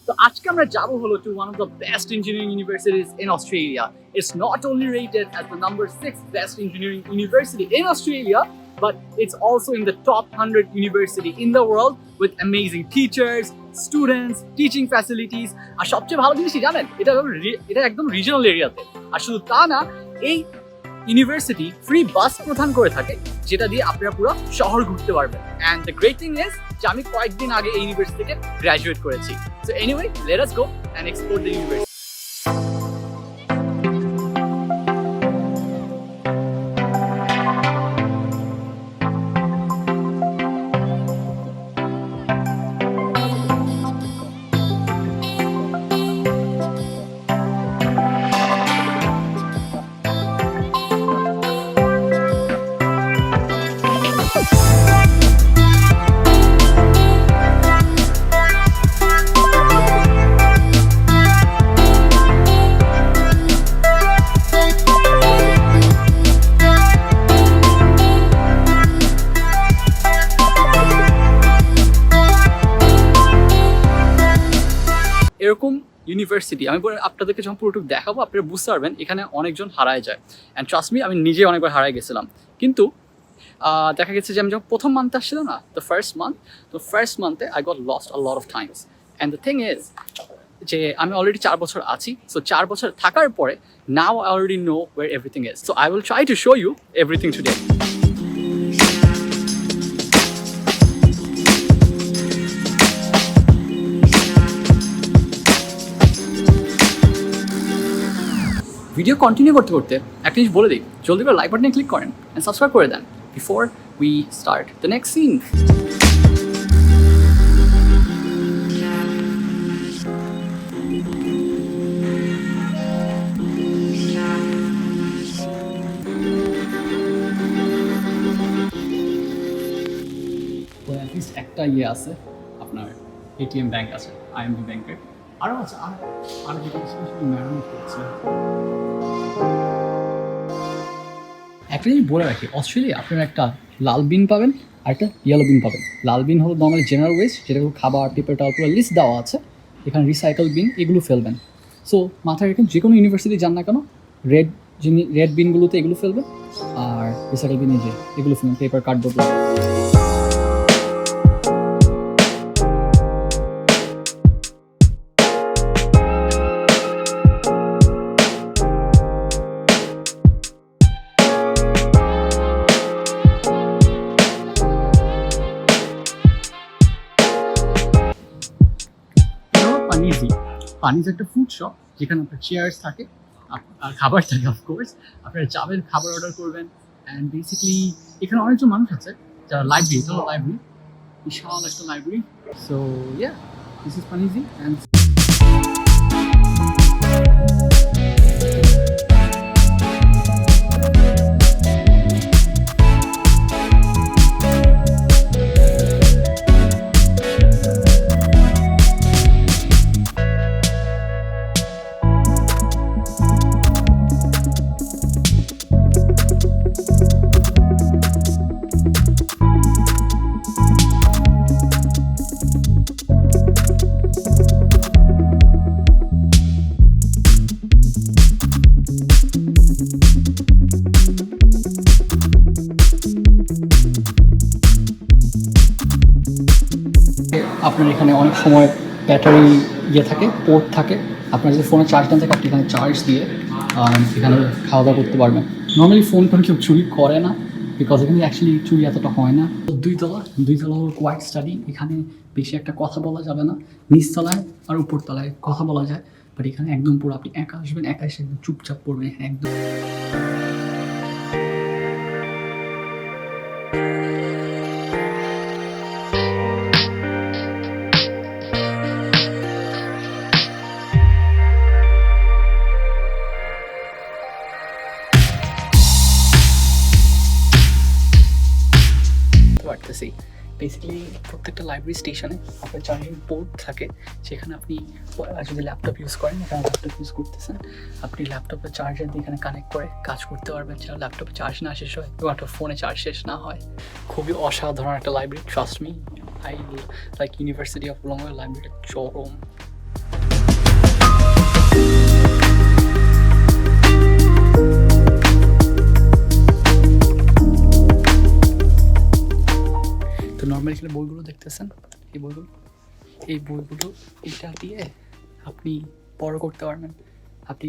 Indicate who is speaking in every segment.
Speaker 1: তো আজকে আমরা যাব হলো to one of the best engineering universities in Australia. It's not only rated as the number 6 best engineering university in Australia, but it's also in the top 100 university in the world with amazing teachers, students, teaching facilities. আর সবচেয়ে ভালো জিনিস কি জানেন, এটা একদম regional এরিয়াতে। আর শুধু তা না, এই ইউনিভার্সিটি ফ্রি বাস প্রদান করে থাকে, যেটা দিয়ে আপনারা পুরো শহর ঘুরতে পারবেন। And the great thing is যে আমি কয়েকদিন আগে এই ইউনিভার্সিটি থেকে গ্র্যাজুয়েট করেছি। So anyway, let us go and explore the university. এরকম ইউনিভার্সিটি আমি আপনাদেরকে যখন পুরোটুকু দেখাবো, আপনারা বুঝতে পারবেন এখানে অনেকজন হারায় যায়। অ্যান্ড ট্রাস্ট মি, আমি নিজে অনেকবার হারায় গেছিলাম। কিন্তু দেখা গেছে যে আমি যখন প্রথম মান্থে আসছিলাম না, ফার্স্ট মান্থে I got lost a lot of times. And the thing is যে আমি অলরেডি 4 বছর আছি। সো 4 বছর থাকার পরে now I already know where everything is. So I will try to show you everything today. Video continue করতে করতে একটা জিনিস বলে দিই, জলদি করে লাইক বাটনে ক্লিক করেন অ্যান্ড সাবস্ক্রাইব করে দেন before we start the next scene. একটা আছে আপনার এটিএম ব্যাংক আছে, আইএমবি ব্যাংকের, আরও আছে আর যেটা মেরামত করছে। একটা জিনিস বলে রাখি, অস্ট্রেলিয়া আপনারা একটা লাল বিন পাবেন আর একটা ইয়েলো বিন পাবেন। লাল বিন হলো নর্মালি জেনারেল ওয়েস্ট, যেটাগুলো খাবার পেপার টাল পুরো লিস্ট দেওয়া আছে। এখানে রিসাইকেল বিন এগুলো ফেলবেন। সো মাথায় রেখে যে কোনো ইউনিভার্সিটি যান না কেন, রেড বিনগুলোতে এগুলো ফেলবেন, আর রিসাইকেল বিনে যে এগুলো ফেলবেন, পেপার কার্ডবোর্ড। পানিজ একটা ফুড শপ, যেখানে আপনার চেয়ার্স থাকে আর খাবার থাকে। অফকোর্স আপনারা যাবেন, খাবার অর্ডার করবেন। অ্যান্ড বেসিক্যালি এখানে অনেকজন মানুষ আছে যারা লাইব্রেরি, বিশাল একটা library. So yeah, this is পানিজি। অ্যান্ড আপনার এখানে অনেক সময় ব্যাটারি থাকে, পোর্ট থাকে। আপনার যদি ফোনে চার্জ না থাকে, আপনি এখানে চার্জ দিয়ে এখানে খাওয়া দাওয়া করতে পারবেন। নর্মালি ফোন কেউ চুরি করে না, বিকজ এখানে অ্যাকচুয়ালি চুরি এতটা হয় না। দুইতলা হলো কোয়াইট স্টাডি। এখানে বেশি একটা কথা বলা যাবে না। নিচতলায় আর উপরতলায় কথা বলা যায়, বাট এখানে একদম পুরো আপনি একা আসবেন, একা এসে একদম চুপচাপ পড়বেন একদম। পারতেছি বেসিক্যালি প্রত্যেকটা লাইব্রেরি স্টেশনে আপনার চার্জিং পোর্ট থাকে, সেখানে আপনি যদি ল্যাপটপ ইউজ করেন, এখানে ল্যাপটপ ইউজ করতেছেন, আপনি ল্যাপটপের চার্জার দিয়ে এখানে কানেক্ট করে কাজ করতে পারবেন, যেন ল্যাপটপে চার্জ না শেষ হয় এবং একটা ফোনে চার্জ শেষ না হয়। খুবই অসাধারণ একটা library, trust me. I like university of Longwell library, চরম নর্মালি এখানে বইগুলো দেখতেছেন, এই বইগুলো এটা দিয়ে আপনি বড় করতে পারবেন। আপনি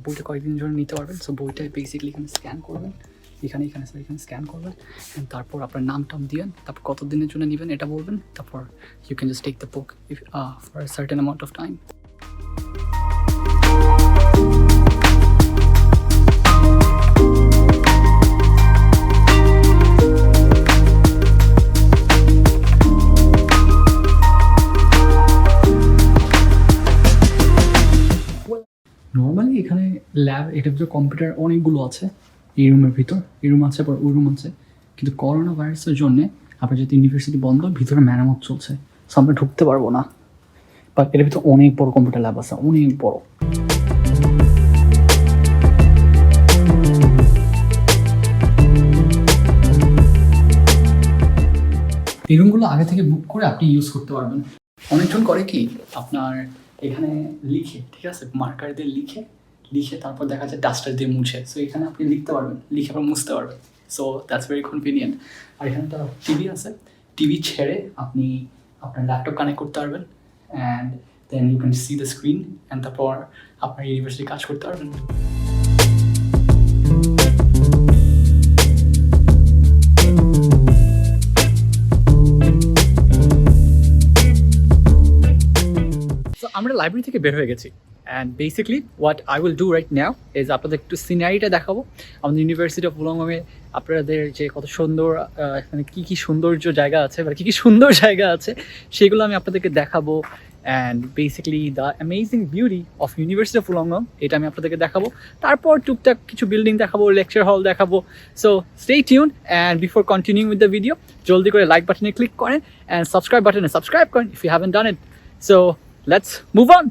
Speaker 1: বইটা কয়েকদিন জন্য নিতে পারবেন। সো বইটা বেসিক্যালি এখানে স্ক্যান করবেন, এখানে স্ক্যান করবেন, অ্যান্ড তারপর আপনার নাম টাম দিবেন, তারপর কত দিনের জন্য নেবেন এটা বলবেন, তারপর you can just take the book for a certain amount of time. Normally এখানে ল্যাব, এটার ভিতরে কম্পিউটার অনেকগুলো আছে। এই রুমের ভিতর এই রুম আছে, পর ওই রুম আছে, কিন্তু করোনা ভাইরাসের জন্যে আপনার যেহেতু ইউনিভার্সিটি বন্ধ, ভিতরে মেরামত চলছে, সো আমরা ঢুকতে পারবো না। বাট এর ভিতরে অনেক বড় কম্পিউটার ল্যাব আছে, অনেক বড়। এই রুমগুলো আগে থেকে বুক করে আপনি ইউজ করতে পারবেন। অনেকজন করে কি, আপনার এখানে লিখে, ঠিক আছে, মার্কার দিয়ে লিখে তারপর দেখা যায় ডাস্টার দিয়ে মুছে। সো এখানে আপনি লিখতে পারবেন, লিখে আবার মুছতে পারবেন। So that's very convenient. আর এখানে একটা টিভি আছে, টিভি ছেড়ে আপনি আপনার ল্যাপটপ কানেক্ট করতে পারবেন, and then you can see the screen, and তারপর আপনার ইউনিভার্সিটি কাজ করতে পারবেন। আমরা লাইব্রেরি থেকে বের হয়ে গেছি, and basically what I will do right now is আপনাদের একটু সিনারিটা দেখাবো আমাদের ইউনিভার্সিটি অফ উলংমে। আপনাদের যে কত সুন্দর এখানে কী কী সৌন্দর্য জায়গা আছে, বা কী কী সুন্দর জায়গা আছে, সেগুলো আমি আপনাদেরকে দেখাবো। And basically the amazing beauty of university of উলংমং, এটা আমি আপনাদেরকে দেখাবো। তারপর টুকটাক কিছু বিল্ডিং দেখাবো, লেকচার হল দেখাবো। So stay tune, and before continuing with the video, জলদি করে লাইক বাটনে ক্লিক করেন, অ্যান্ড সাবস্ক্রাইব বাটনে সাবস্ক্রাইব করেন if you haven't done it. So let's move on.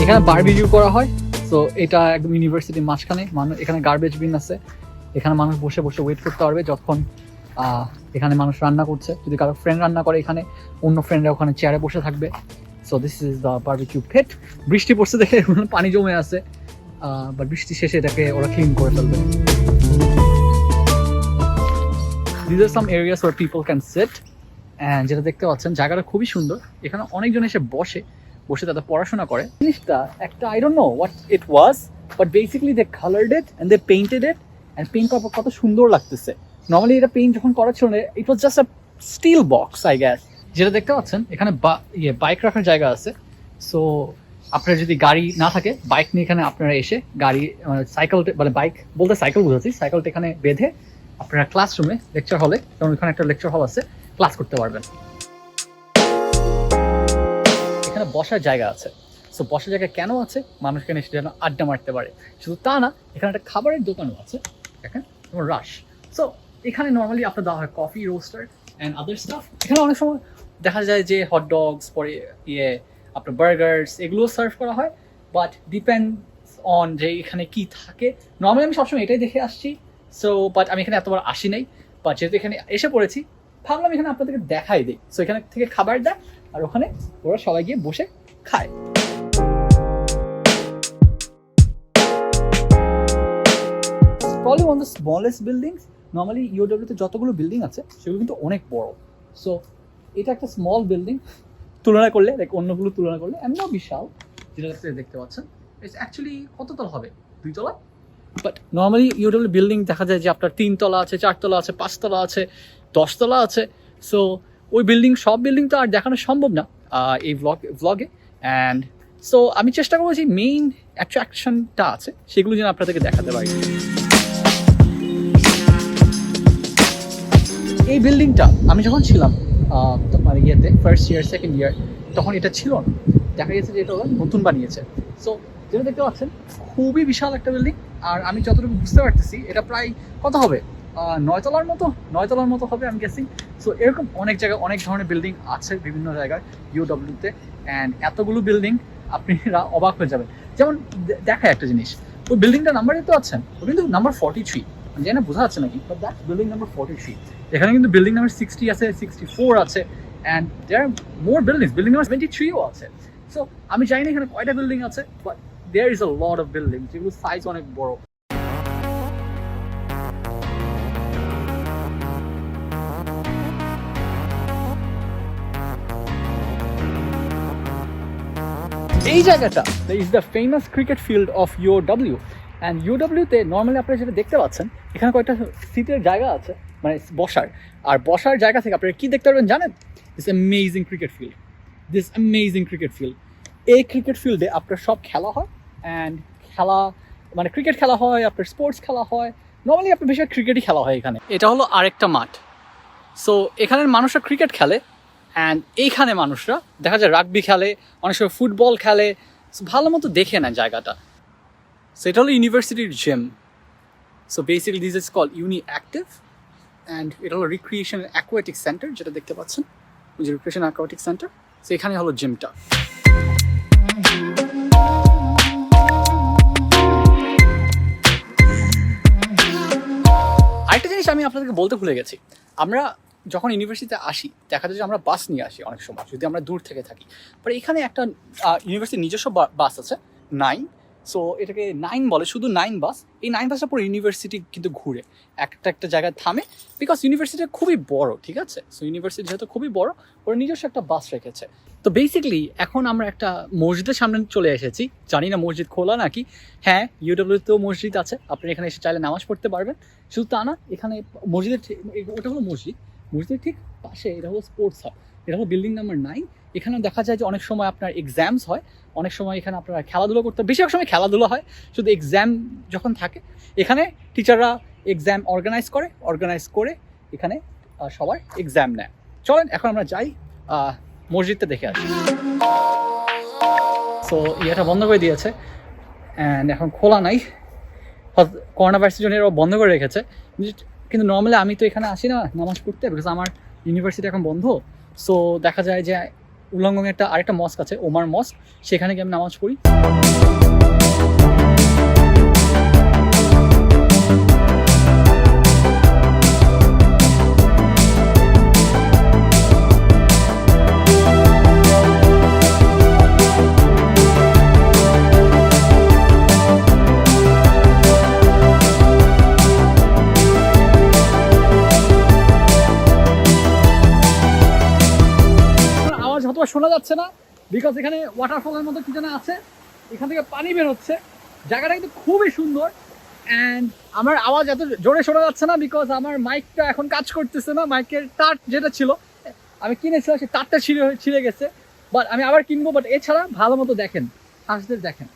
Speaker 1: এখানে বারবিকিউ করা হয়। সো এটা একদম ইউনিভার্সিটির মাঝখানে, মানুষ এখানে গার্বেজ বিন আছে, এখানে মানুষ বসে বসে ওয়েট করতে পারবে যতক্ষণ এখানে মানুষ রান্না করছে। যদি কারো ফ্রেন্ড রান্না করে, এখানে অন্য ফ্রেন্ডরা ওখানে চেয়ারে বসে থাকবে। So this is the barbecue pit. বৃষ্টি পড়ছে দেখে পানি জমে আছে, বাট বৃষ্টি শেষে এটাকে ওরা ক্লিন করে ফেলবে। This are some areas where people can sit, and যেটা দেখতে পাচ্ছেন জায়গাটা খুবই সুন্দর। এখানে অনেকজন এসে বসে তাদের পড়াশোনা করে। জিনিসটা একটা, I don't know what it was, but basically they coloured it and they painted it, and paint করার পর কত সুন্দর লাগতেছে। নর্মালি এটা পেইন্ট যখন করা ছিল, it was just a steel box I guess. যেটা দেখতে পাচ্ছেন এখানে বাইক রাখার জায়গা আছে। সো আপনার যদি গাড়ি না থাকে, বাইক নিয়ে এখানে আপনারা এসে গাড়ি সাইকেল, মানে বাইক বলতে সাইকেল বুঝাচ্ছি, সাইকেলটা এখানে বেঁধে আপনারা ক্লাসরুমে, লেকচার হলে, যেমন এখানে একটা লেকচার হল আছে, ক্লাস করতে পারবেন। এখানে বসার জায়গা আছে। সো বসার জায়গা কেন আছে? মানুষ এখানে এসে যেন আড্ডা মারতে পারে। শুধু তা না, এখানে একটা খাবারের দোকানও আছে, দেখেন, যেমন রাশ। সো এখানে নর্মালি আপনার দেওয়া হয় coffee, roaster and other stuff. এখানে অনেক সময় দেখা যায় যে হট ডগস, পরে আপনার বার্গার্স, এগুলোও সার্ভ করা হয়। বাট ডিপেন্ডস অন যে এখানে কি থাকে। নর্মালি আমি সবসময় এটাই দেখে আসছি। সো বাট আমি এখানে এতবার আসি নাই, বাট যেহেতু এখানে এসে পড়েছি, ভাবলাম এখানে আপনাদেরকে দেখাই দিই। সো এখানে থেকে খাবার দেয়, আর ওখানে ওরা সবাই গিয়ে বসে খায়। Probably one of the smallest buildings. Normally UW তে যতগুলো বিল্ডিং আছে সেগুলো কিন্তু অনেক বড়। সো এটা একটা স্মল বিল্ডিং তুলনা করলে, লাইক অন্যগুলো তুলনা করলে এমনিও বিশাল। যেটা দেখতে পাচ্ছেন, ইটস অ্যাকচুয়ালি কত তলা হবে? 2 তলা। বাট নর্মালি UW বিল্ডিং দেখা যায় যে আপনার 3 তলা আছে, 4 তলা আছে, 5 তলা আছে, 10 তলা আছে। সো ওই বিল্ডিং, সব বিল্ডিং তো আর দেখানো সম্ভব না এই ভ্লগে। অ্যান্ড সো আমি চেষ্টা করবো যে মেইন অ্যাট্রাকশনটা আছে সেগুলো যেন আপনাদেরকে দেখাতে পারি। এই বিল্ডিংটা আমি যখন ছিলাম মানে ইয়েতে ফার্স্ট ইয়ার, সেকেন্ড ইয়ার, তখন এটা ছিল না। দেখা গেছে যে এটা ওরা নতুন বানিয়েছে। সো যেটা দেখতে পাচ্ছেন খুবই বিশাল একটা বিল্ডিং। আর আমি যতটুকু বুঝতে পারতেছি, এটা প্রায় কত হবে, নয়তলার মতো হবে আমি গেসিং। সো এরকম অনেক জায়গায় অনেক ধরনের বিল্ডিং আছে বিভিন্ন জায়গায় ইউডব্লিউতে, অ্যান্ড এতগুলো বিল্ডিং আপনারা অবাক হয়ে যাবেন। যেমন দেখায় একটা জিনিস, ওই বিল্ডিংটা নাম্বার তো আছেন, ও কিন্তু নাম্বার 43, জানি না বোঝা যাচ্ছে নাকি, বাট দ্যাটস বিল্ডিং নাম্বার 43। এখানে কিন্তু বিল্ডিং নাম্বার 60 আছে, 64 আছে, and there are more building number 73ও আছে। সো আমি জানি না এখানে কয়টা বিল্ডিং আছে, but there is a lot of building যেগুলো সাইজ অনেক বড়। এই জায়গাটা is the famous cricket field of UW, and ইউডব্লিউতে নর্মালি আপনারা যেটা দেখতে পাচ্ছেন এখানে কয়েকটা সিটের জায়গা আছে, মানে বসার জায়গা থেকে আপনারা কি দেখতে পারবেন জানেন? This amazing cricket field. এই ক্রিকেট ফিল্ডে আপনার সব খেলা হয়, অ্যান্ড মানে ক্রিকেট খেলা হয়, আপনার স্পোর্টস খেলা হয়, নর্মালি আপনার বেশি ক্রিকেটই খেলা হয় এখানে। এটা হলো আরেকটা মাঠ। সো এখানের মানুষরা ক্রিকেট খেলে, অ্যান্ড এইখানে মানুষরা দেখা যায় রাগবি খেলে, অনেক সময় ফুটবল খেলে। ভালো মতো দেখে নেয় জায়গাটা। সো এটা হলো ইউনিভার্সিটির gym. So basically this is call Uni Active, and এটা হলো রিক্রিয়েশন অ্যাকোয়াটিক সেন্টার, যেটা দেখতে পাচ্ছেন ওই যে রিক্রিয়েশন অ্যাকোয়াটিক সেন্টার। সো এখানে হলো জিমটা। আরেকটা জিনিস আমি আপনাদেরকে বলতে ভুলে গেছি, আমরা যখন ইউনিভার্সিটিতে আসি দেখা যায় যে আমরা বাস নিয়ে আসি অনেক সময়, যদি আমরা দূর থেকে থাকি। বাট এখানে একটা ইউনিভার্সিটির নিজস্ব বাস আছে 9। সো এটাকে 9 বলে, শুধু 9 বাস। এই 9 বাসটা পুরো ইউনিভার্সিটি কিন্তু ঘুরে একটা জায়গায় থামে, বিকজ ইউনিভার্সিটিটা খুবই বড়, ঠিক আছে? সো ইউনিভার্সিটি যেহেতু খুবই বড়, ওরা নিজস্ব একটা বাস রেখেছে। তো বেসিক্যালি এখন আমরা একটা মসজিদের সামনে চলে এসেছি। জানি না মসজিদ খোলা নাকি। হ্যাঁ, ইউডব্লিউতেও মসজিদ আছে, আপনি এখানে এসে চাইলে নামাজ পড়তে পারবেন। শুধু তা না, এখানে মসজিদের ওটা হলো মসজিদের ঠিক পাশে এটা হলো স্পোর্টস হাব, এটা হলো বিল্ডিং নাম্বার 9। এখানে দেখা যায় যে অনেক সময় আপনার এক্সামস হয়, অনেক সময় এখানে আপনারা খেলাধুলো করতে, বেশিরভাগ সময় খেলাধুলো হয়। শুধু এক্সাম যখন থাকে এখানে টিচাররা এক্সাম অর্গানাইজ করে এখানে সবার এক্সাম নেয়। চলেন এখন আমরা যাই মসজিদটা দেখে আসি। সো ইয়েটা বন্ধ করে দিয়েছে, অ্যান্ড এখন খোলা নাই, করোনা ভাইরাসের জন্য এরা বন্ধ করে রেখেছে। কিন্তু নর্মালি আমি তো এখানে আসি না নামাজ পড়তে, বিকজ আমার ইউনিভার্সিটি এখন বন্ধ। সো দেখা যায় যে উল্লঙ্ঘনে আরেকটা মস্ক আছে, ওমার মস্ক, সেখানে গিয়ে আমি নামাজ পড়ি। শোনা যাচ্ছে না, বিকজ এখানে ওয়াটারফলের মতো কি যেন আছে, এখান থেকে পানি বের হচ্ছে। জায়গাটা কিন্তু খুবই সুন্দর, অ্যান্ড আমার আওয়াজ এত জোরে শোনা যাচ্ছে না বিকজ আমার মাইকটা এখন কাজ করতেছে না। মাইকের তার যেটা ছিল আমি কিনেছিলাম, সেই তারটা ছিঁড়ে গেছে, বাট আমি আবার কিনবো। বাট এছাড়া ভালো মতো দেখেন, হাঁসদের দেখেন।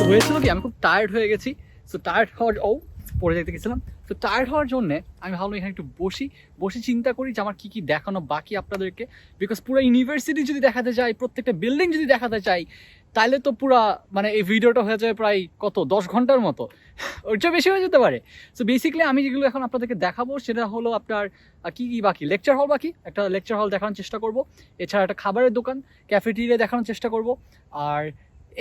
Speaker 1: হয়েছিল কি, আমি খুব টায়ার্ড হয়ে গেছি। সো টায়ার্ড হওয়ার পরে যেতে গেছিলাম। তো টায়ার্ড হওয়ার জন্য আমি ভাবলাম এখানে একটু বসে চিন্তা করি যে আমার কী কী দেখানো বাকি আপনাদেরকে। বিকজ পুরো ইউনিভার্সিটি যদি দেখাতে চাই, প্রত্যেকটা বিল্ডিং যদি দেখাতে চাই, তাহলে তো পুরা মানে এই ভিডিওটা হয়ে যাবে প্রায় 10 ঘন্টার মতো, ওর চেয়ে বেশি হয়ে যেতে পারে। সো বেসিক্যালি আমি যেগুলো এখন আপনাদেরকে দেখাবো সেটা হলো আপনার কী বাকি, লেকচার হল বাকি, একটা লেকচার হল দেখানোর চেষ্টা করব। এছাড়া একটা খাবারের দোকান, ক্যাফেটেরিয়া দেখানোর চেষ্টা করব। আর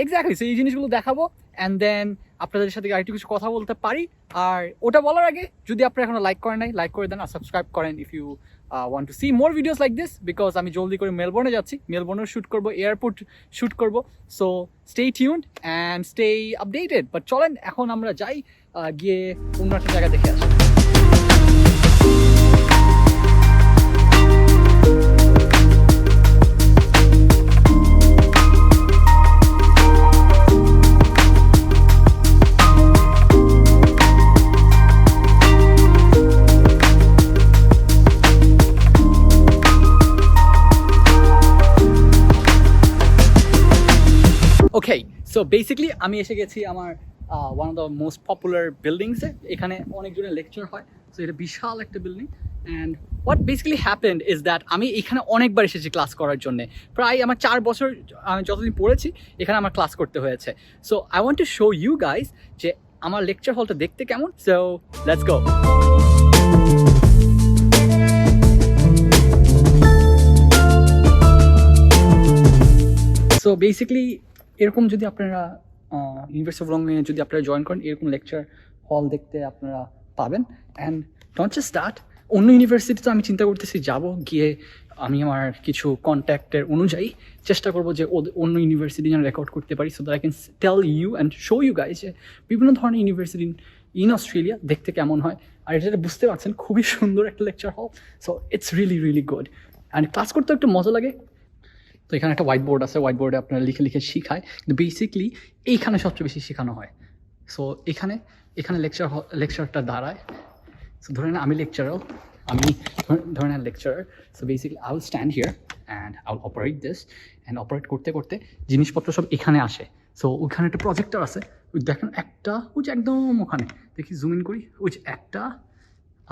Speaker 1: এক্স্যাক্টলি সেই জিনিসগুলো দেখাবো, অ্যান্ড দেন আপনাদের সাথে আরেকটু কিছু কথা বলতে পারি। আর ওটা বলার আগে যদি আপনারা এখনো লাইক করেন নাই, লাইক করে দেন আর সাবস্ক্রাইব করেন if you want to see more videos like this, because আমি জলদি করে মেলবোর্নে যাচ্ছি, মেলবোর্নেও শ্যুট করবো, এয়ারপোর্ট শ্যুট করবো। So stay tuned and stay updated. But চলেন এখন আমরা যাই, গিয়ে অন্য একটা জায়গা দেখে আসি। ওকে, সো বেসিক্যালি আমি এসে গেছি আমার one of the most popular বিল্ডিংসে। এখানে অনেকজনের লেকচার হয়। সো এটা বিশাল একটা building, and what basically happened is that আমি এখানে অনেকবার এসেছি ক্লাস করার জন্য, প্রায় আমার 4 বছর আমি যতদিন পড়েছি এখানে আমার ক্লাস করতে হয়েছে। So I want to show you guys যে আমার লেকচার হলটা দেখতে কেমন। So let's go. So basically এরকম যদি আপনারা ইউনিভার্সিটি অফ লন্ডনে যদি আপনারা জয়েন করেন, এরকম লেকচার হল দেখতে আপনারা পাবেন। অ্যান্ড ডোন্ট জাস্ট দ্যাট, অন্য ইউনিভার্সিটি তো আমি চিন্তা করতেছি যাব, গিয়ে আমি আমার কিছু কন্ট্যাক্টের অনুযায়ী চেষ্টা করবো যে অন্য ইউনিভার্সিটি যেন রেকর্ড করতে পারি, so that I can tell you and show you guys যে বিভিন্ন ধরনের ইউনিভার্সিটি ইন অস্ট্রেলিয়া দেখতে কেমন হয়। আর এটা বুঝতে পারছেন খুবই সুন্দর একটা লেকচার হল। So it's really really good and class করতে একটু মজা লাগে। তো এখানে একটা হোয়াইট বোর্ড আছে, হোয়াইট বোর্ডে আপনারা লিখে লিখে শিখায়, কিন্তু বেসিকলি এইখানে সবচেয়ে বেশি শেখানো হয়। সো এখানে লেকচারটা দাঁড়ায়। সো ধরে নেন আমি লেকচারার, আমি ধরে নেন lecturer. So basically I will stand here and I will operate this, and operate করতে করতে জিনিসপত্র সব এখানে আসে। সো ওইখানে একটা প্রজেক্টর আছে, ওই দেখেন একটা, ওই যে একদম ওখানে, দেখি জুম ইন করি, ওই যে একটা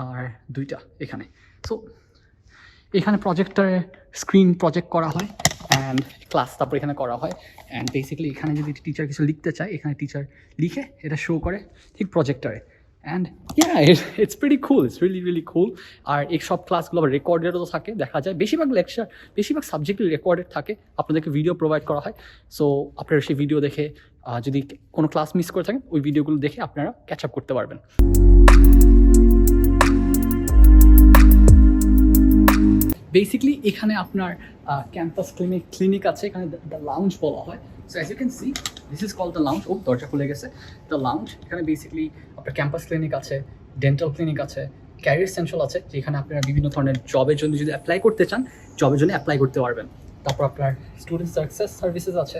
Speaker 1: আর দুইটা এখানে। সো এখানে প্রজেক্টরে স্ক্রিন প্রজেক্ট করা হয় অ্যান্ড ক্লাস তারপর এখানে করা হয়। অ্যান্ড বেসিক্যালি এখানে যদি টিচার কিছু লিখতে চায়, এখানে টিচার লিখে এটা শো করে ঠিক প্রজেক্টরে। And it's pretty cool, it's really really cool. আর এই সব ক্লাসগুলো আবার রেকর্ডেডও তো থাকে, দেখা যায় বেশিরভাগ লেকচার, বেশিরভাগ সাবজেক্টই রেকর্ডেড থাকে, আপনাদেরকে ভিডিও প্রোভাইড করা হয়। সো আপনারা সেই ভিডিও দেখে যদি কোনো ক্লাস মিস করে থাকেন, ওই ভিডিওগুলো দেখে আপনারা ক্যাচ আপ করতে পারবেন। বেসিক্যালি এখানে আপনার ক্যাম্পাস ক্লিনিক আছে, এখানে দ্য লাউঞ্জ বলা হয়। So as you can see this is called the lounge. ও দরজা খুলে গেছে, দ্য লাউঞ্জ। এখানে বেসিক্যালি আপনার ক্যাম্পাস ক্লিনিক আছে, ডেন্টাল ক্লিনিক আছে, ক্যারিয়ার সেন্ট্রাল আছে, যেখানে আপনারা বিভিন্ন ধরনের জবের জন্য যদি অ্যাপ্লাই করতে চান, জবের জন্য অ্যাপ্লাই করতে পারবেন। তারপর আপনার স্টুডেন্ট সাকসেস সার্ভিসেস আছে,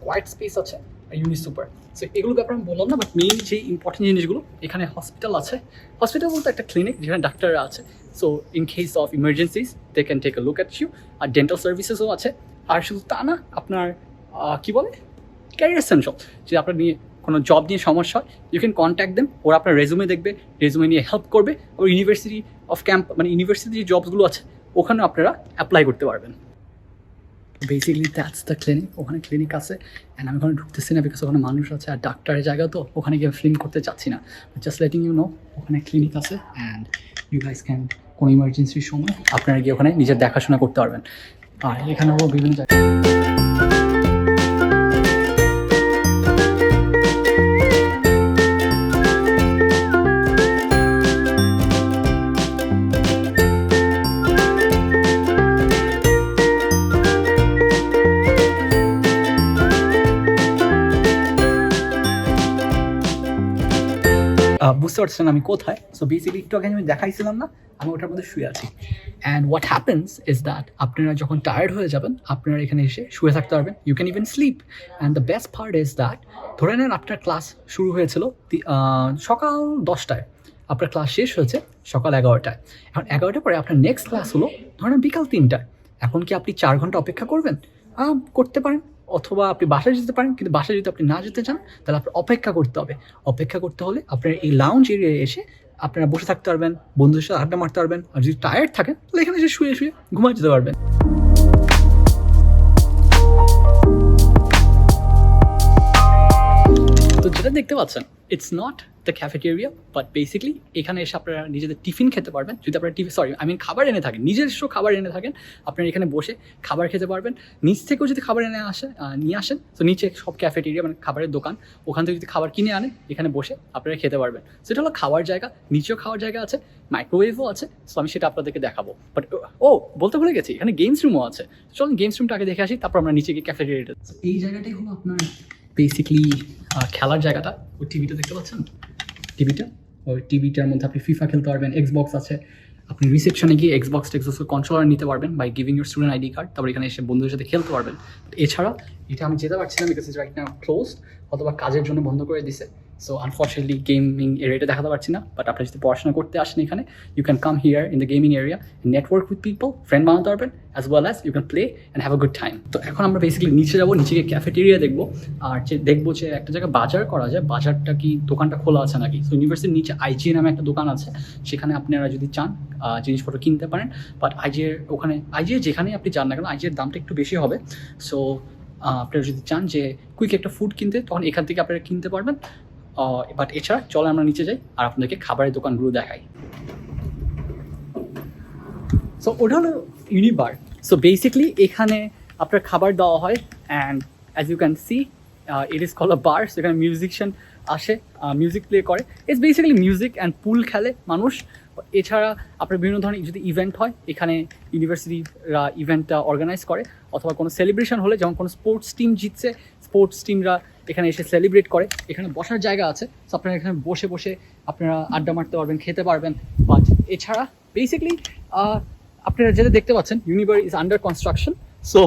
Speaker 1: কোয়াইট স্পেস আছে, ইউনি সুপার। সো এগুলো ব্যাপারে আমি বললাম না, বাট মেইন যে ইম্পর্টেন্ট জিনিসগুলো, এখানে হসপিটাল আছে। হসপিটাল বলতে একটা ক্লিনিক যেখানে ডাক্তাররা আছে। So in case of emergencies they can take a look at you. আর ডেন্টাল সার্ভিসেসও আছে। আর শুধু তা না, আপনার কী বলে ক্যারিয়ার সেন্ট্রাল, যে আপনার নিয়ে কোনো জব নিয়ে সমস্যা হয়, ইউ ক্যান কন্ট্যাক্ট দেম, ওরা আপনার রেজুমে দেখবে, রেজুমে নিয়ে হেল্প করবে। ওর ইউনিভার্সিটি অফ মানে ইউনিভার্সিটি যে জবসগুলো আছে ওখানে আপনারা অ্যাপ্লাই করতে পারবেন। Basically that's the clinic. ওখানে ক্লিনিক আছে অ্যান্ড আমি ওখানে ঢুকতেছি না, বিকজ ওখানে মানুষ আছে আর ডাক্তারের জায়গা, তো ওখানে গিয়ে ফিল্ম করতে চাচ্ছি না। জাস্ট লেটিং ইউ নো ওখানে ক্লিনিক আছে অ্যান্ড ইউ গাইস ক্যান কোনো ইমার্জেন্সির সময় আপনারা গিয়ে ওখানে নিজের দেখাশোনা করতে পারবেন। আর এখানেও বিভিন্ন জায়গায় বুঝতে পারছেন আমি কোথায়। সো বেসিক্যালি একটু আগে আমি দেখাইছিলাম না, আমি ওটার মধ্যে শুয়ে আছি। And what happens is that আপনারা যখন টায়ার্ড হয়ে যাবেন, আপনারা এখানে এসে শুয়ে থাকতে পারবেন। You can even sleep. And the best part is that, ধরে নেন আপনার ক্লাস শুরু হয়েছিল সকাল 10টায়, আপনার ক্লাস শেষ হয়েছে সকাল 11টায়। এখন 11টার পরে আপনার নেক্সট ক্লাস হলো ধরেন বিকাল 3টায়। এখন কি আপনি 4 ঘন্টা অপেক্ষা করবেন? করতে পারেন, অথবা আপনি বাসায় যেতে পারেন। কিন্তু বাসায় যদি আপনি না যেতে চান, তাহলে আপনার অপেক্ষা করতে হবে। অপেক্ষা করতে হলে আপনার এই লাউঞ্জ এরিয়ায় এসে আপনারা বসে থাকতে পারবেন, বন্ধুদের সাথে আড্ডা মারতে পারবেন। আর যদি টায়ার্ড থাকেন তাহলে এখানে এসে শুয়ে শুয়ে ঘুমায় যেতে পারবেন। তো যেটা দেখতে পাচ্ছেন, it's not the cafeteria, but basically এখানে এসে আপনারা নিজেদের টিফিন খেতে পারবেন। যদি আপনারা খাবার এনে থাকেন, নিজস্ব খাবার এনে থাকেন, আপনারা এখানে বসে খাবার খেতে পারবেন। নিচ থেকেও যদি খাবার নিয়ে আসেন, তো নিচে সব ক্যাফেটেরিয়া মানে খাবারের দোকান, ওখান থেকে যদি খাবার কিনে আনেন, এখানে বসে আপনারা খেতে পারবেন। সেটা হলো খাওয়ার জায়গা, নিচেও খাওয়ার জায়গা আছে, মাইক্রোওয়েভও আছে। সো আমি সেটা আপনাদেরকে দেখাবো। বাট বলতে ভুলে গেছি, এখানে গেমস রুমও আছে। চলুন গেমস রুমটা আগে দেখে আসি, তারপর আমরা নিচে গিয়ে ক্যাফেটেরিয়াটা। এই জায়গাটাই হলো আপনার বেসিক্যালি খেলার জায়গাটা। ওই টিভিটা দেখতে পাচ্ছেন, ওই টিভিটার মধ্যে আপনি ফিফা খেলতে পারবেন, এক্সবক্স আছে। আপনি রিসেপশনে গিয়ে এক্সবক্স কন্ট্রোলার নিতে পারবেন by giving your student ID card. তারপর এখানে এসে বন্ধুদের সাথে খেলতে পারবেন। এছাড়া এটা আমি যেতে পারছি না, বিকজ রাইট নাও ক্লোজড, অথবা কাজের জন্য বন্ধ করে দিছে। সো আনফর্চুনেটলি গেমিং এরিয়াটা দেখাতে পারছি না, বাট আপনারা যদি পড়াশোনা করতে আসেন এখানে, you can come here in the gaming area, network with people, friend বানাতে পারবেন, as well as you can play and have a good time. তো এখন আমরা বেসিক্যালি নিচে যাবো, নিচে গিয়ে ক্যাফেটেরিয়া দেখবো, আর যে দেখবো যে একটা জায়গায় বাজার করা যায়, বাজারটা কি দোকানটা খোলা আছে নাকি। সো ইউনিভার্সিটির নিচে আইজি নামে একটা দোকান আছে, সেখানে আপনারা যদি চান জিনিসপত্র কিনতে পারেন, বাট আইজির ওখানে আইজির যেখানেই আপনি যান না কেন আইজির দামটা একটু বেশি হবে। সো আপনারা যদি চান যে কুইক একটা ফুড কিনতে, তখন এখান থেকে আপনারা কিনতে পারবেন। বাট এছাড়া চলে আমরা নিচে যাই আর আপনাদেরকে খাবারের দোকানগুলো দেখাই। সো ওটা হলো ইউনিবার। সো বেসিকলি এখানে আপনার খাবার দেওয়া হয়, and as you can see it is call a bar. So এখানে মিউজিশিয়ান আসে, মিউজিক প্লে করে। It's basically music and pool খেলে মানুষ। এছাড়া আপনার বিভিন্ন ধরনের যদি ইভেন্ট হয়, এখানে ইউনিভার্সিটিরা ইভেন্টটা অর্গানাইজ করে, অথবা কোনো সেলিব্রেশন হলে, যেমন কোনো স্পোর্টস টিম জিতছে, স্পোর্টস টিমরা এখানে এসে সেলিব্রেট করে। এখানে বসার জায়গা আছে, সো আপনারা এখানে বসে বসে আপনারা আড্ডা মারতে পারবেন, খেতে পারবেন। বাট এছাড়া বেসিক্যালি আপনারা যেটা দেখতে পাচ্ছেন, ইউনিভার ইজ আন্ডার কনস্ট্রাকশন। সো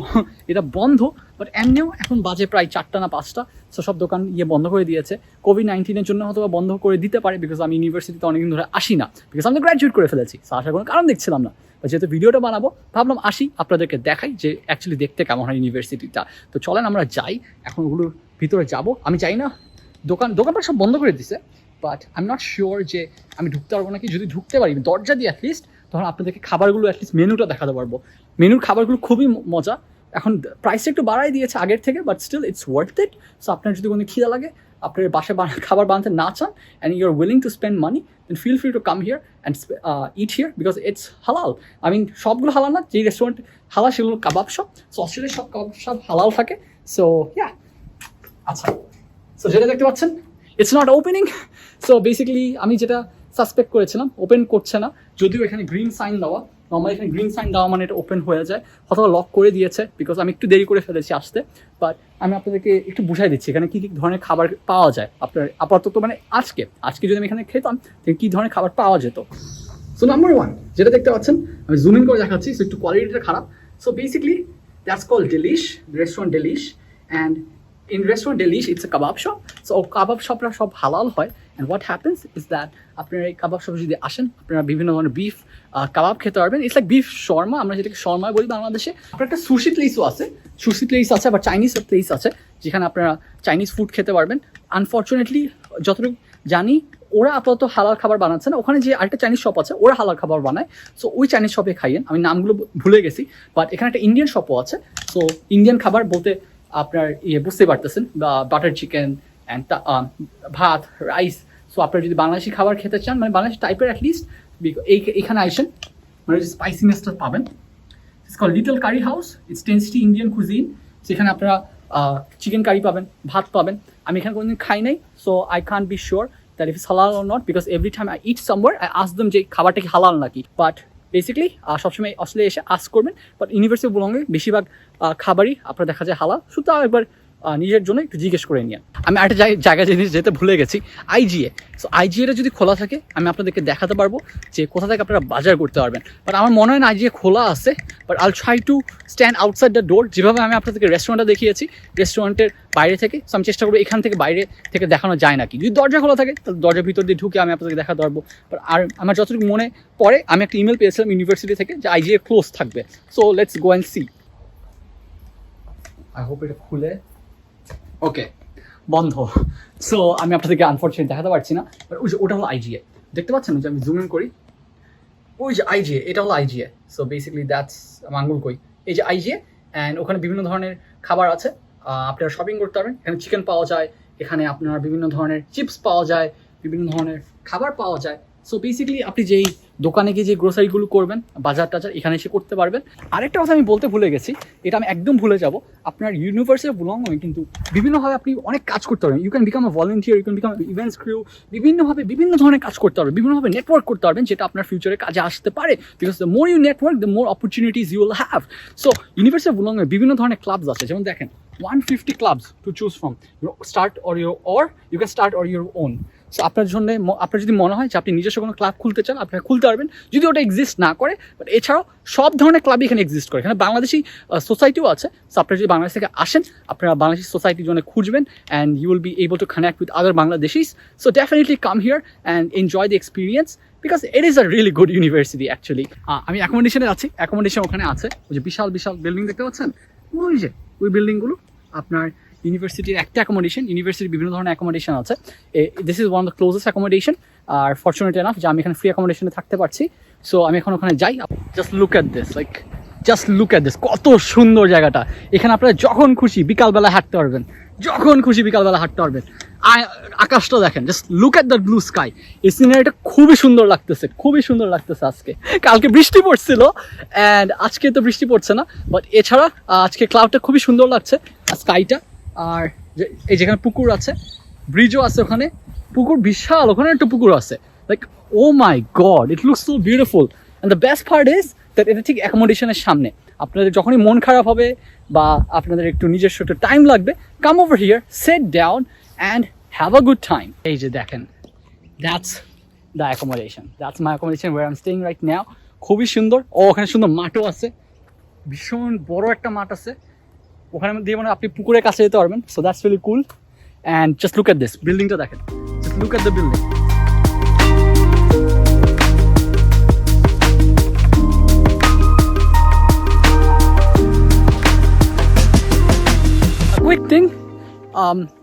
Speaker 1: এটা বন্ধ, বাট এমনিও এখন বাজে প্রায় 4টা না 5টা। সো সব দোকান বন্ধ করে দিয়েছে। কোভিড-19 জন্য হয়তো বন্ধ করে দিতে পারে, বিকজ আমি ইউনিভার্সিটিতে অনেকদিন ধরে আসি না, বিকজ আমি গ্র্যাজুয়েট করে ফেলেছি। সো আসার কোনো কারণ দেখছিলাম না, যেহেতু ভিডিওটা বানাবো ভাবলাম আসি, আপনাদেরকে দেখাই যে অ্যাকচুয়ালি দেখতে কেমন হয় ইউনিভার্সিটিটা। তো চলেন আমরা যাই, এখন ওগুলোর ভিতরে যাব। আমি চাই না, দোকানটা সব বন্ধ করে দিছে, but I am not sure যে আমি ঢুকতে পারবো নাকি। যদি ঢুকতে পারি দরজা দিয়ে অ্যাটলিস্ট, তখন আপনাদেরকে খাবারগুলো অ্যাটলিস্ট মেনুটা দেখাতে পারবো। মেনুর খাবারগুলো খুবই মজা। এখন প্রাইসটা একটু বাড়াই দিয়েছে আগের থেকে, but still it's worth it. So আপনার যদি কোনো খিদা লাগে, আপনার বাসায় খাবার বানাতে না চান, and you are willing to spend money, then feel free to come here and eat here, because it's halal. I mean সবগুলো হালাল না, যেই রেস্টুরেন্ট হালাল সেগুলো কাবাব শপ। সো অস্ট্রেলিয়ার সব কাবাব শপ হালাল থাকে। সো ইয়া, আচ্ছা, সো যেটা দেখতে পাচ্ছেন, it's not opening. So basically আমি যেটা সাসপেক্ট করেছিলাম, ওপেন করছে না, যদিও এখানে গ্রিন সাইন দেওয়া। নর্মালি এখানে গ্রিন সাইন দেওয়া মানে এটা ওপেন হয়ে যায়, অথবা লক করে দিয়েছে, বিকজ আমি একটু দেরি করে ফেলেছি আসতে। বাট আমি আপনাদেরকে একটু বুঝাই দিচ্ছি এখানে কী কী ধরনের খাবার পাওয়া যায়। আপনার আপাতত মানে আজকে যদি আমি এখানে খেতাম, তাহলে কী ধরনের খাবার পাওয়া যেত। সো নাম্বার 1 যেটা দেখতে পাচ্ছেন, আমি জুম ইন করে দেখাচ্ছি, সো একটু কোয়ালিটিটা খারাপ। So basically that's call delish, restaurant delish. And in restaurant Delish, it's a kebab shop. So kebab shopরা সব হালাল হয়, and what happens is that আপনারা এই কাবাব শপে যদি আসেন, আপনারা বিভিন্ন ধরনের বিফ কাবাব খেতে পারবেন। ইটস লাইক বিফ শর্মা, আমরা যেটাকে শর্মা বলি বাংলাদেশে। আপনার একটা সুশি প্লেসও আছে, আবার চাইনিজ প্লেস আছে, যেখানে আপনারা চাইনিজ ফুড খেতে পারবেন। আনফর্চুনেটলি যতটুকু জানি, ওরা আপাতত হালাল খাবার বানাচ্ছে না। ওখানে যে আরেকটা চাইনিজ শপ আছে, ওরা হালাল খাবার বানায়। সো ওই চাইনিজ শপে খাইয়েন, আমি নামগুলো ভুলে গেছি। বাট এখানে একটা ইন্ডিয়ান শপও আছে। সো ইন্ডিয়ান খাবার বলতে আপনার বুঝতে পারতেছেন, বাটার চিকেন অ্যান্ড ভাত, রাইস। সো আপনারা যদি বাংলাদেশি খাবার খেতে চান, মানে বাংলাদেশি টাইপের অ্যাটলিস্ট, এইখানে আসেন, মানে স্পাইসিনেসটা পাবেন। It's call Little Curry House, it's tasty Indian cuisine. সেখানে আপনারা চিকেন কারি পাবেন, ভাত পাবেন। আমি এখানে কোনোদিন খাই নাই, so I can't be sure that if it's halal or not, because every time I eat somewhere I ask them যে খাবারটা কি হালাল নাকি। বাট বেসিক্যালি সবসময় অস্ট্রেলিয়া এসে আস্ক করবেন। বাট ইউনিভার্সিটি বুলংয়ে বেশিরভাগ খাবারই আপনার দেখা যায় হালাল, শুধু একবার নিজের জন্য একটু জিজ্ঞেস করে নিন। আমি একটা জায়গায় জিনিস যেতে ভুলে গেছি, আইজিএ। সো আইজিএটা যদি খোলা থাকে, আমি আপনাদেরকে দেখাতে পারবো যে কোথা থেকে আপনারা বাজার করতে পারবেন। বাট আমার মনে হয় না আইজিএ খোলা আছে, বাট আইল try to stand outside the door, যেভাবে আমি আপনাদেরকে রেস্টুরেন্টটা দেখিয়েছি, রেস্টুরেন্টের বাইরে থেকে। সো আমি চেষ্টা করবো এখান থেকে বাইরে থেকে দেখানো যায় নাকি। যদি দরজা খোলা থাকে, তাহলে দরজার ভিতর দিয়ে ঢুকে আমি আপনাদেরকে দেখাতে পারবো। বাট আর আমার যতটুকু মনে পড়ে, আমি একটা ইমেল পেয়েছিলাম ইউনিভার্সিটি থেকে যে আইজিএ ক্লোজ থাকবে। So let's go and see. I hope এটা খুলে, ওকে, বন্ধ। সো আমি আপনাদেরকে আনফর্চুনেটলি দেখাতে পারছি না, বাট ওই যে ওটা হলো আইজিএ, দেখতে পাচ্ছেন যে আমি জুম ইন করি, ওই যে আইজিএ, এটা হলো আইজিএ। সো বেসিক্যালি দ্যাটস আঙ্গুল কই, এই যে আইজিএ। অ্যান্ড ওখানে বিভিন্ন ধরনের খাবার আছে, আপনারা শপিং করতে পারবেন। এখানে চিকেন পাওয়া যায়, এখানে আপনার বিভিন্ন ধরনের চিপস পাওয়া যায়, বিভিন্ন ধরনের খাবার পাওয়া যায়। সো বেসিক্যালি আপনি যেই দোকানে গিয়ে যে গ্রোসারিগুলো করবেন, বাজার টাজার এখানে এসে করতে পারবেন। আরেকটা কথা আমি বলতে ভুলে গেছি, এটা আমি একদম ভুলে যাব, আপনার ইউনিভার্সিটি বুলংয়ে কিন্তু বিভিন্নভাবে আপনি অনেক কাজ করতে পারবেন। You can become a volunteer, you can become events crew, বিভিন্নভাবে বিভিন্ন ধরনের কাজ করতে পারবেন, বিভিন্নভাবে নেটওয়ার্ক করতে পারবেন, যেটা আপনার ফিউচারে কাজে আসতে পারে। Because the more you network, the more opportunities you will have. So university বুলংয়ে বিভিন্ন ধরনের ক্লাবস আছে, যেমন দেখেন 150 clubs to choose from. You start or you can start or your own. So আপনার জন্য, আপনার যদি মনে হয় যে আপনি নিজস্ব কোনো ক্লাব খুলতে চান, আপনারা খুলতে পারবেন, যদি ওটা এক্সিস্ট না করে। বাট এছাড়াও সব ধরনের ক্লাবই এখানে এক্সিস্ট করে। এখানে বাংলাদেশি সোসাইটিও আছে। সো আপনারা যদি বাংলাদেশ থেকে আসেন, আপনারা বাংলাদেশি সোসাইটির জন্য খুঁজবেন, and you will be able to connect with other Bangladeshis. So definitely come here and enjoy the experience, because it is a really good university actually. আমি অ্যাকোমোডেশনে আছি, অ্যাকোমোডেশন ওখানে আছে, ওই যে বিশাল বিশাল বিল্ডিং দেখতে পাচ্ছেন, ওই যে ওই বিল্ডিংগুলো আপনার ইউনিভার্সিটির একটা অ্যাকোমোডেশন। ইউনিভার্সিটির বিভিন্ন ধরনের অ্যাকোমোডেশন আছে। This is one of the closest accommodation. আর ফর্চুনেট এনাফ যে আমি এখানে ফ্রি অ্যাকোমোডেশনে থাকতে পারছি। সো আমি এখন ওখানে যাই। Just look at this, like just look at this, কত সুন্দর জায়গাটা। এখানে আপনারা যখন খুশি বিকালবেলা হাঁটতে পারবেন, যখন খুশি বিকালবেলা হাঁটতে পারবেন। আকাশটা দেখেন, just look at the blue sky. এই সিনারিটা খুবই সুন্দর লাগতেছে, খুবই সুন্দর লাগতেছে আজকে। কালকে বৃষ্টি পড়ছিল অ্যান্ড আজকে তো বৃষ্টি পড়ছে না, বাট এছাড়া আজকে ক্লাউডটা খুবই সুন্দর লাগছে, স্কাইটা। আর এই যেখানে পুকুর আছে, ব্রিজও আছে ওখানে, পুকুর বিশাল, ওখানে একটা পুকুর আছে। Like oh my god, it looks so beautiful. And the best part is that এটা ঠিক অ্যাকোমোডেশনের সামনে। আপনাদের যখনই মন খারাপ হবে বা আপনাদের একটু নিজস্ব একটু টাইম লাগবে, come over here, set down and have a good time. এই যে দেখেন, that's the accommodation, that's my accommodation where I am staying right now. খুবই সুন্দর। ওখানে সুন্দর মাঠও আছে, ভীষণ বড় একটা মাঠ আছে ওখানে দিয়ে, মানে আপনি পুকুরের কাছে যেতে পারবেন। So that's really cool. And just look at this, বিল্ডিংটা দেখেন, just look at the building. Quick thing,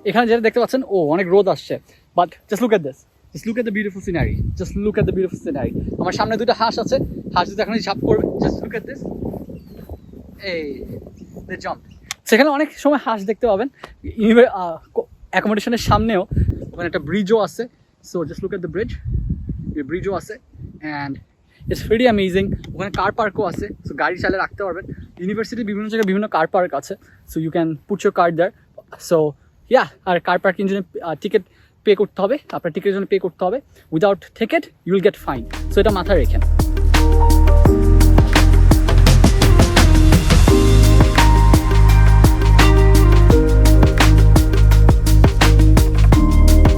Speaker 1: এখানে যেটা দেখতে পাচ্ছেন, অনেক রোদ আসছে, but just look at this, just look at the beautiful scenery, just look at the beautiful scenery. আমার সামনে দুটো হাঁস আছে, হাঁস যদি এখন ঝাঁপ করবে, জাস্ট লুক অ্যাট দিস, এই দে জাম্প। সেখানে অনেক সময় হাঁস দেখতে পাবেন। অ্যাকোমোডেশনের সামনেও ওখানে একটা ব্রিজও আছে। So just look at the bridge, ব্রিজও আছে অ্যান্ড ইটস ভেরি অ্যামেজিং। ওখানে কার পার্কও আছে, সো গাড়ি চালিয়ে রাখতে পারবেন। ইউনিভার্সিটির বিভিন্ন জায়গায় বিভিন্ন কার পার্ক আছে, so you can put your car there. So yeah, আর কার পার্কিং জন্য টিকিট পে করতে হবে, আপনার টিকিটের জন্য পে করতে হবে। Without ticket you will get fine. So এটা মাথায় রেখেন।